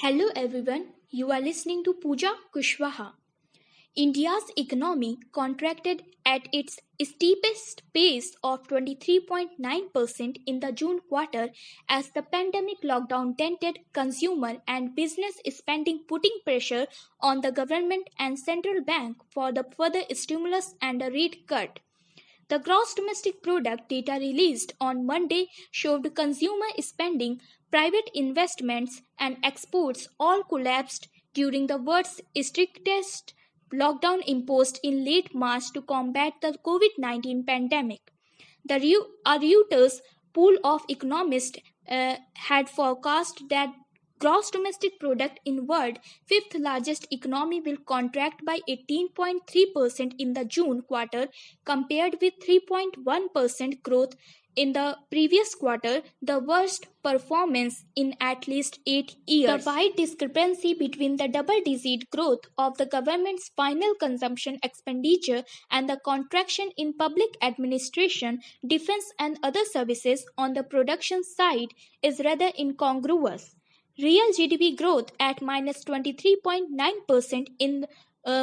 Hello everyone, you are listening to Pooja Kushwaha. India's economy contracted at its steepest pace of 23.9% in the June quarter as the pandemic lockdown dented consumer and business spending, putting pressure on the government and central bank for the further stimulus and a rate cut. The gross domestic product data released on Monday showed consumer spending, private investments, and exports all collapsed during the world's strictest lockdown imposed in late March to combat the COVID 19 pandemic. A Reuters pool of economists had forecast that gross domestic product in world fifth largest economy will contract by 18.3% in the June quarter compared with 3.1% growth in the previous quarter, the worst performance in at least 8 years. The wide discrepancy between the double-digit growth of the government's final consumption expenditure and the contraction in public administration, defense and other services on the production side is rather incongruous. Real GDP growth at minus 23.9% in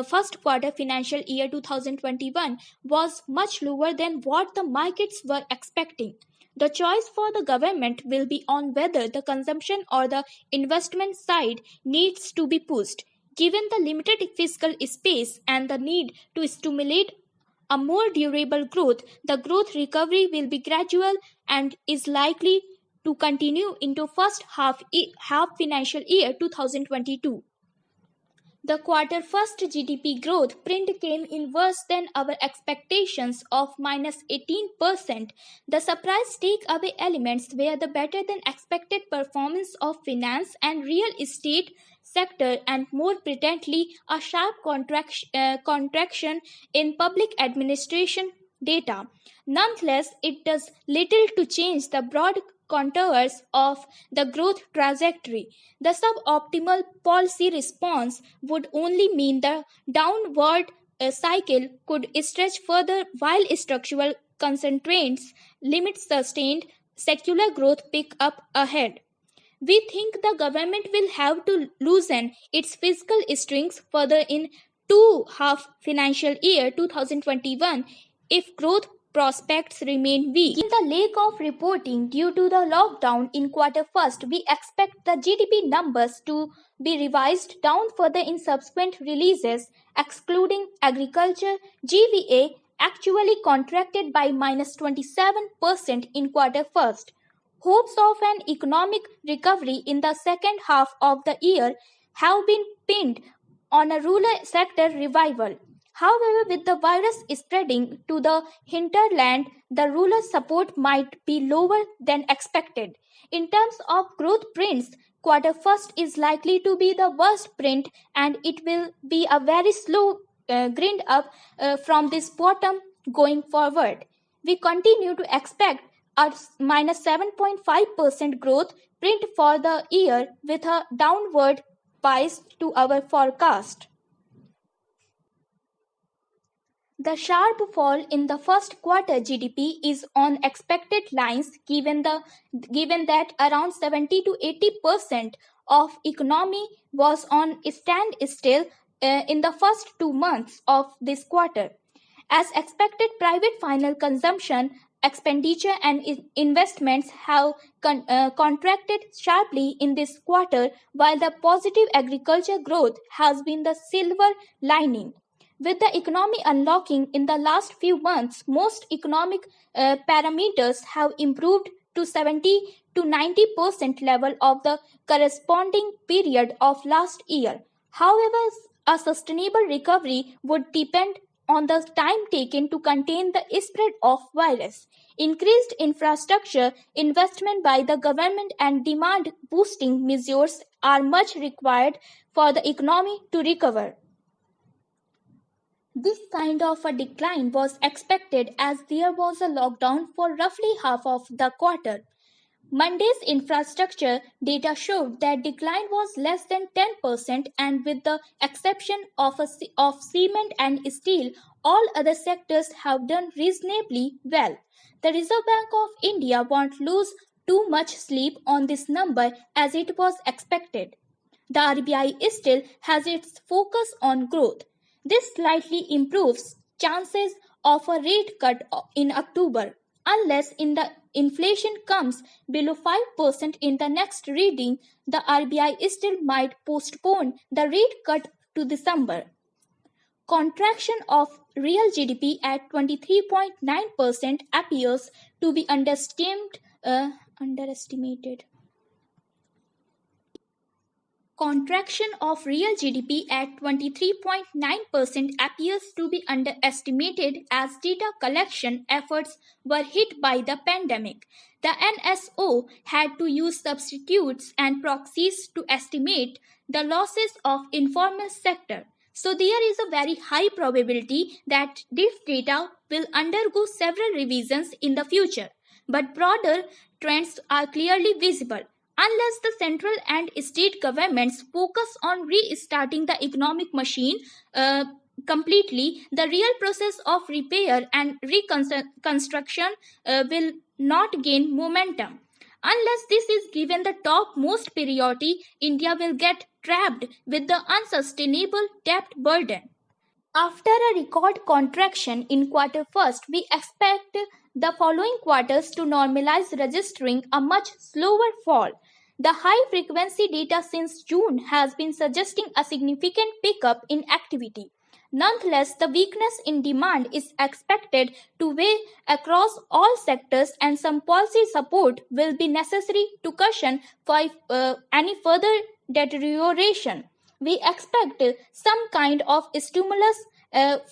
first quarter financial year 2021 was much lower than what the markets were expecting. The choice for the government will be on whether the consumption or the investment side needs to be pushed. Given the limited fiscal space and the need to stimulate a more durable growth, the growth recovery will be gradual and is likely to continue into first half financial year 2022. The quarter first GDP growth print came in worse than our expectations of minus 18%. The surprise takeaway elements were the better than expected performance of finance and real estate sector and more potently a sharp contraction in public administration data. Nonetheless, it does little to change the broad contours of the growth trajectory. The suboptimal policy response would only mean the downward cycle could stretch further while structural constraints limit sustained secular growth pick up ahead. We think the government will have to loosen its fiscal strings further in two half financial year 2021 if growth prospects remain weak. In the lack of reporting due to the lockdown in quarter first, we expect the GDP numbers to be revised down further in subsequent releases, excluding agriculture. GVA actually contracted by minus 27% in quarter first. Hopes of an economic recovery in the second half of the year have been pinned on a rural sector revival. However, with the virus spreading to the hinterland, the rural support might be lower than expected. In terms of growth prints, quarter first is likely to be the worst print and it will be a very slow grind up from this bottom going forward. We continue to expect a minus 7.5% growth print for the year with a downward bias to our forecast. The sharp fall in the first quarter GDP is on expected lines given that around 70 to 80% of economy was on standstill in the first 2 months of this quarter. As expected, private final consumption, expenditure and investments have contracted sharply in this quarter, while the positive agriculture growth has been the silver lining. With the economy unlocking in the last few months, most economic parameters have improved to 70 to 90% level of the corresponding period of last year. However, a sustainable recovery would depend on the time taken to contain the spread of virus. Increased infrastructure investment by the government and demand boosting measures are much required for the economy to recover. This kind of a decline was expected as there was a lockdown for roughly half of the quarter. Monday's infrastructure data showed that decline was less than 10%, and with the exception of cement and steel, all other sectors have done reasonably well. The Reserve Bank of India won't lose too much sleep on this number as it was expected. the RBI still has its focus on growth. This slightly improves chances of a rate cut in October, unless the inflation comes below 5% in the next reading. The RBI still might postpone the rate cut to December. Contraction of real GDP at 23.9% appears to be underestimated. Contraction of real GDP at 23.9% appears to be underestimated as data collection efforts were hit by the pandemic. The NSO had to use substitutes and proxies to estimate the losses of informal sector. So there is a very high probability that this data will undergo several revisions in the future, but broader trends are clearly visible. Unless the central and state governments focus on restarting the economic machine completely, the real process of repair and reconstruction will not gain momentum. Unless this is given the topmost priority, India will get trapped with the unsustainable debt burden. After a record contraction in quarter first, we expect the following quarters to normalize, registering a much slower fall. The high frequency data since June has been suggesting a significant pickup in activity. Nonetheless, the weakness in demand is expected to weigh across all sectors, and some policy support will be necessary to cushion for any further deterioration. We expect some kind of stimulus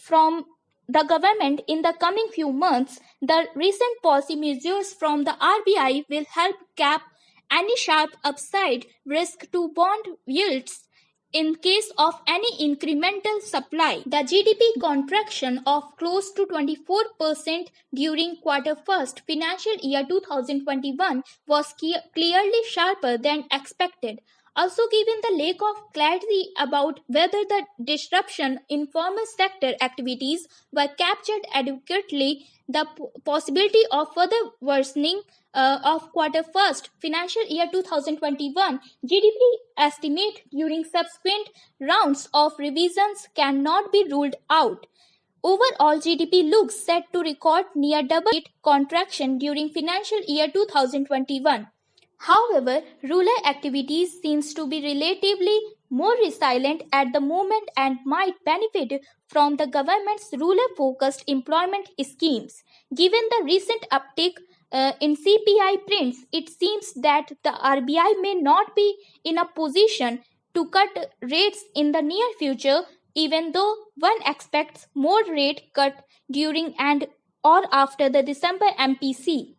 from the government in the coming few months. The recent policy measures from the RBI will help cap any sharp upside risk to bond yields in case of any incremental supply. The GDP contraction of close to 24% during quarter first financial year 2021 was clearly sharper than expected. Also, given the lack of clarity about whether the disruption in formal sector activities were captured adequately, the possibility of further worsening of quarter first financial year 2021 GDP estimate during subsequent rounds of revisions cannot be ruled out. Overall, GDP looks set to record near double-digit contraction during financial year 2021. However, rural activities seems to be relatively more resilient at the moment and might benefit from the government's rural-focused employment schemes. Given the recent uptick in CPI prints, it seems that the RBI may not be in a position to cut rates in the near future, even though one expects more rate cut during and or after the December MPC.